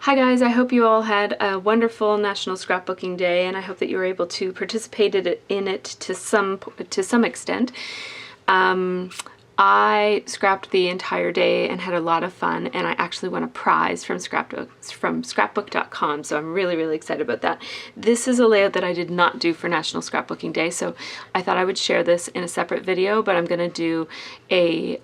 Hi guys, I hope you all had a wonderful National Scrapbooking Day, and I hope that you were able to participate in it to some extent. I scrapped the entire day and had a lot of fun, and I actually won a prize from scrapbook.com, so I'm really excited about that. This is a layout that I did not do for National Scrapbooking Day, so I thought I would share this in a separate video, but I'm going to do a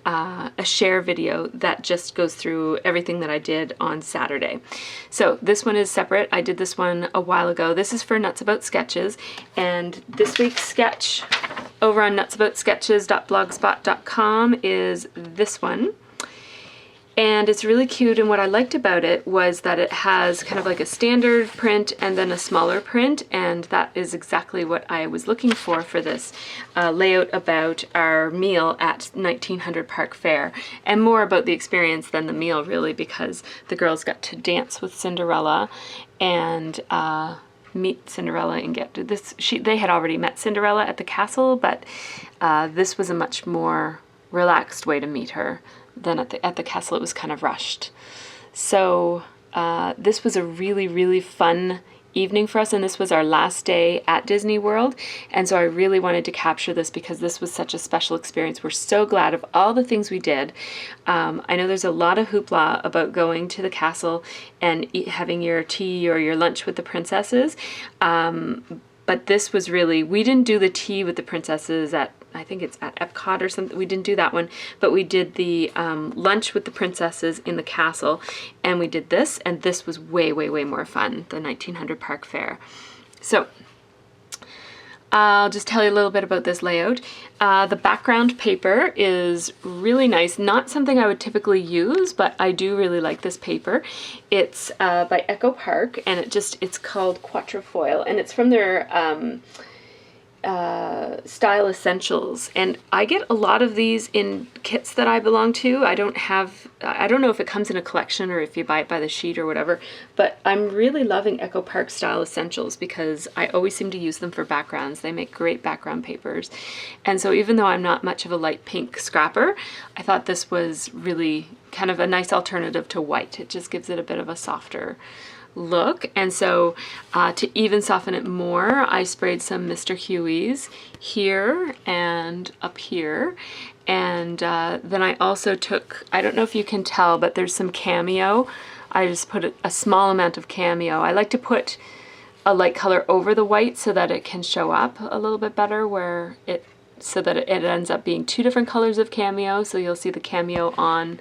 share video that just goes through everything that I did on Saturday. So this one is separate. I did this one a while ago. This is for Nutsaboutsketches, and this week's sketch over on nutsaboutsketches.blogspot.com is this one. And it's really cute, and what I liked about it was that it has kind of like a standard print and then a smaller print, and that is exactly what I was looking for this layout about our meal at 1900 Park Fair, and more about the experience than the meal really, because the girls got to dance with Cinderella and meet Cinderella and get to this. They had already met Cinderella at the castle, but this was a much more relaxed way to meet her than at the castle. It was kind of rushed. So this was a really fun evening for us, and this was our last day at Disney World, and so I really wanted to capture this because this was such a special experience. We're so glad of all the things we did. I know there's a lot of hoopla about going to the castle and having your tea or your lunch with the princesses, but this was really, we didn't do the tea with the princesses at, I think it's at Epcot or something. We didn't do that one, but we did the lunch with the princesses in the castle, and we did this, and this was way more fun, the 1900 Park Fair. So I'll just tell you a little bit about this layout. The background paper is really nice. Not something I would typically use, but I do really like this paper. It's by Echo Park, and it's called Quatrefoil, and it's from their Style Essentials, and I get a lot of these in kits that I belong to. I don't know if it comes in a collection or if you buy it by the sheet or whatever, but I'm really loving Echo Park Style Essentials because I always seem to use them for backgrounds. They make great background papers, and so even though I'm not much of a light pink scrapper, I thought this was really kind of a nice alternative to white. It just gives it a bit of a softer look, and so to even soften it more, I sprayed some Mr. Huey's here and up here, and then I also took, I don't know if you can tell, but there's some Cameo. I just put a small amount of Cameo. I like to put a light color over the white so that it can show up a little bit better, so that it ends up being two different colors of Cameo. So you'll see the Cameo on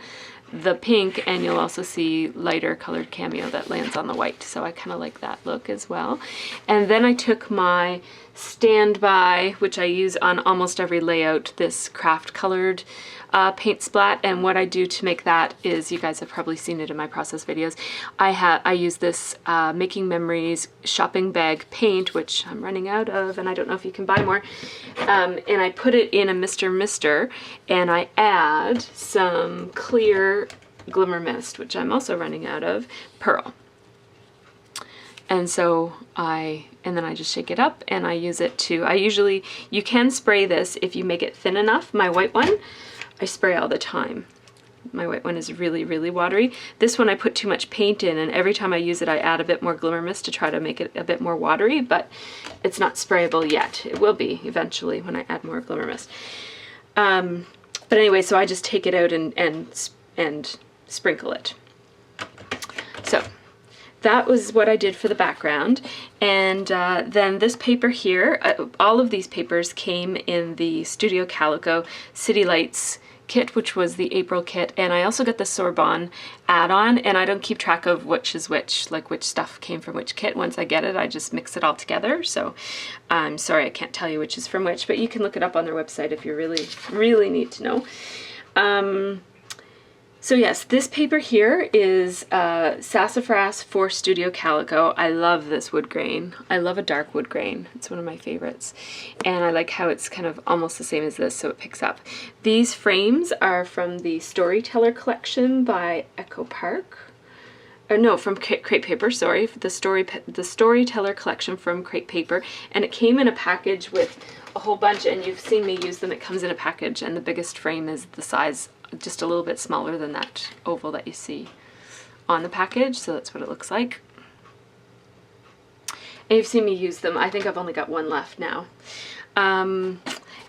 the pink, and you'll also see lighter colored Cameo that lands on the white. So I kind of like that look as well. And then I took my Standby, which I use on almost every layout, this craft colored paint splat, and what I do to make that is, you guys have probably seen it in my process videos, I use this Making Memories shopping bag paint, which I'm running out of, and I don't know if you can buy more, and I put it in a Mr. and I add some clear Glimmer Mist, which I'm also running out of, Pearl. And so and then I just shake it up, and I use it to, you can spray this if you make it thin enough. My white one, I spray all the time. My white one is really watery. This one I put too much paint in, and every time I use it I add a bit more Glimmer Mist to try to make it a bit more watery, but it's not sprayable yet. It will be eventually when I add more Glimmer Mist. But anyway, so I just take it out and sprinkle it. So that was what I did for the background, and then this paper here, all of these papers came in the Studio Calico City Lights kit, which was the April kit, and I also got the Sorbonne add-on, and I don't keep track of which is which, like which stuff came from which kit. Once I get it, I just mix it all together, so I'm sorry I can't tell you which is from which, but you can look it up on their website if you really need to know. So yes, this paper here is Sassafras for Studio Calico. I love this wood grain. I love a dark wood grain. It's one of my favorites. And I like how it's kind of almost the same as this, so it picks up. These frames are from the Storyteller collection by Echo Park. Or no, from Crate Paper, sorry. The Storyteller collection from Crate Paper. And it came in a package with a whole bunch, and you've seen me use them. It comes in a package, and the biggest frame is the size just a little bit smaller than that oval that you see on the package, so that's what it looks like. And you've seen me use them. I think I've only got one left now. And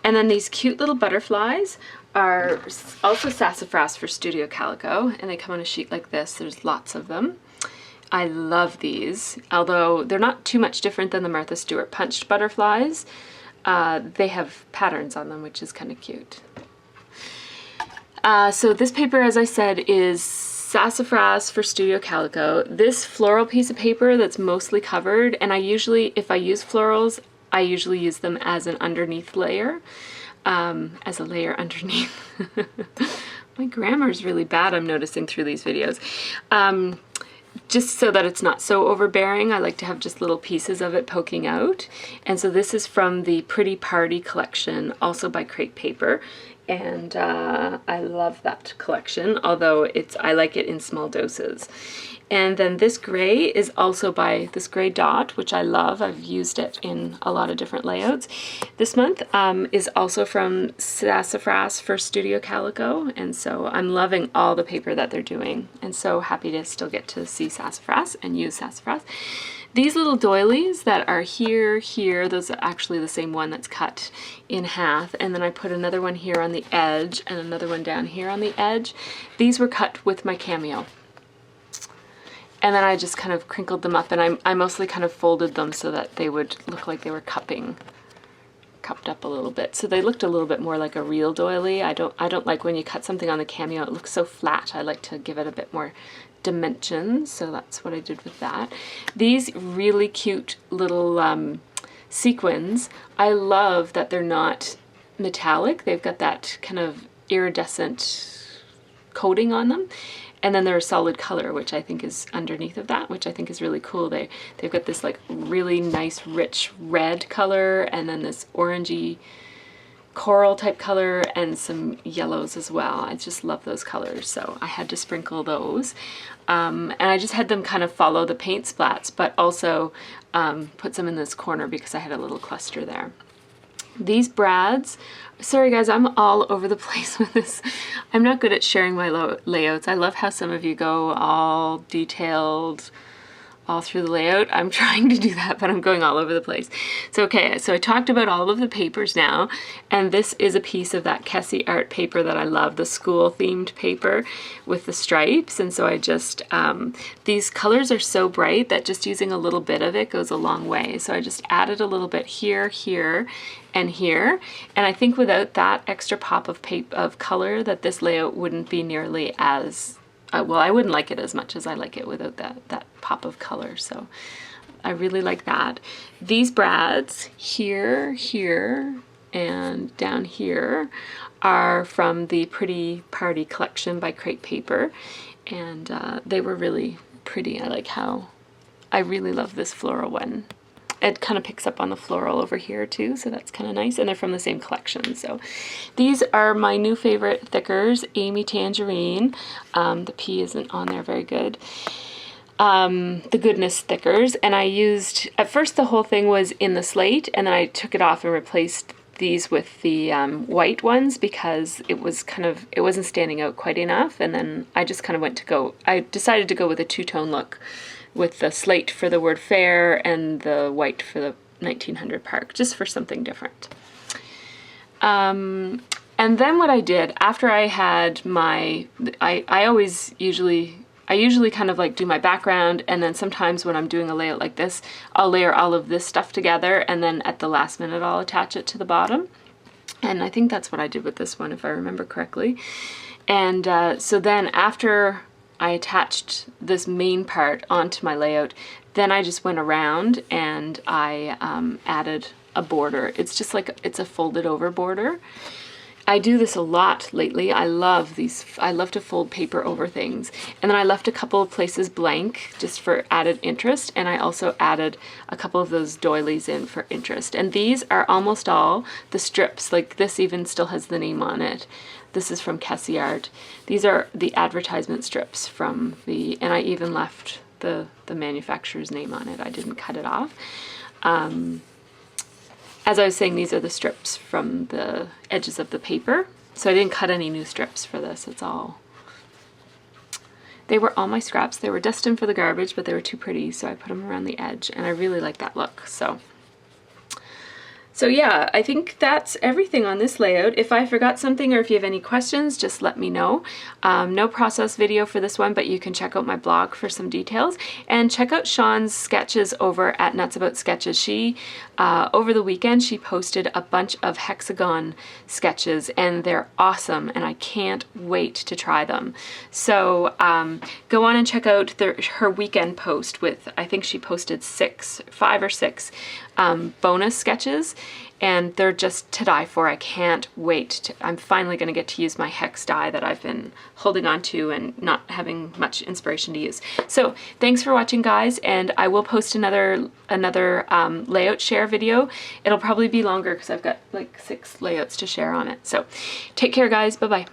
then these cute little butterflies are also Sassafras for Studio Calico, and they come on a sheet like this. There's lots of them. I love these, although they're not too much different than the Martha Stewart punched butterflies. They have patterns on them, which is kind of cute. So this paper, as I said, is Sassafras for Studio Calico. This floral piece of paper that's mostly covered, and I usually, if I use florals, I usually use them as an underneath layer, as a layer underneath. My grammar is really bad, I'm noticing through these videos. Just so that it's not so overbearing, I like to have just little pieces of it poking out. And so this is from the Pretty Party collection, also by Crepe Paper. And I love that collection, although I like it in small doses. And then this gray is also by this gray dot, which I love. I've used it in a lot of different layouts. This month is also from Sassafras for Studio Calico, and so I'm loving all the paper that they're doing, and so happy to still get to see Sassafras and use Sassafras. These little doilies that are here, those are actually the same one that's cut in half, and then I put another one here on the edge and another one down here on the edge. These were cut with my Cameo. And then I just kind of crinkled them up, and I mostly kind of folded them so that they would look like they were cupped up a little bit. So they looked a little bit more like a real doily. I don't like when you cut something on the Cameo, it looks so flat. I like to give it a bit more dimension, so that's what I did with that. These really cute little sequins, I love that they're not metallic. They've got that kind of iridescent coating on them. And then they're a solid color, which I think is underneath of that, which I think is really cool. They've got this like really nice rich red color, and then this orangey coral type color, and some yellows as well. I just love those colors, so I had to sprinkle those. And I just had them kind of follow the paint splats, but also put some in this corner because I had a little cluster there. These brads, sorry guys, I'm all over the place with this. I'm not good at sharing my layouts. I love how some of you go all detailed all through the layout. I'm trying to do that, but I'm going all over the place. So okay, so I talked about all of the papers now, and this is a piece of that Kessie art paper that I love, the school themed paper with the stripes. And so I just, these colors are so bright that just using a little bit of it goes a long way. So I just added a little bit here, here, and here. And I think without that extra pop of color, that this layout wouldn't be nearly as well, I wouldn't like it as much as I like it without that pop of color, so I really like that. These brads here, here, and down here are from the Pretty Party collection by Crepe Paper, and they were really pretty. I really love this floral one. It kind of picks up on the floral over here too, so that's kind of nice, and they're from the same collection. So these are my new favorite thickers, Amy Tangerine. The P isn't on there very good. The Goodness thickers, and I used, at first the whole thing was in the slate, and then I took it off and replaced these with the white ones because it wasn't standing out quite enough, and then I just kind of I decided to go with a two-tone look, with the slate for the word fair and the white for the 1900 Park, just for something different. And then what I did after I had my, I usually kind of like do my background, and then sometimes when I'm doing a layout like this, I'll layer all of this stuff together, and then at the last minute I'll attach it to the bottom. And I think that's what I did with this one, if I remember correctly. And so then after I attached this main part onto my layout, then I just went around and I added a border. It's just like, it's a folded over border. I do this a lot lately. I love to fold paper over things. And then I left a couple of places blank just for added interest, and I also added a couple of those doilies in for interest. And these are almost all the strips, like this even still has the name on it. This is from Kessie Art. These are the advertisement strips from and I even left the manufacturer's name on it. I didn't cut it off. As I was saying, these are the strips from the edges of the paper. So I didn't cut any new strips for this. They were all my scraps. They were destined for the garbage, but they were too pretty, so I put them around the edge, and I really like that look. So yeah, I think that's everything on this layout. If I forgot something or if you have any questions, just let me know. No process video for this one, but you can check out my blog for some details. And check out Sean's sketches over at Nutsaboutsketches. She, over the weekend, she posted a bunch of hexagon sketches, and they're awesome, and I can't wait to try them. So go on and check out her weekend post with, I think she posted 5 or 6 bonus sketches, and they're just to die for. I can't wait. I'm finally going to get to use my hex die that I've been holding on to and not having much inspiration to use. So thanks for watching, guys, and I will post another layout share video. It'll probably be longer because I've got like 6 layouts to share on it. So take care, guys. Bye-bye.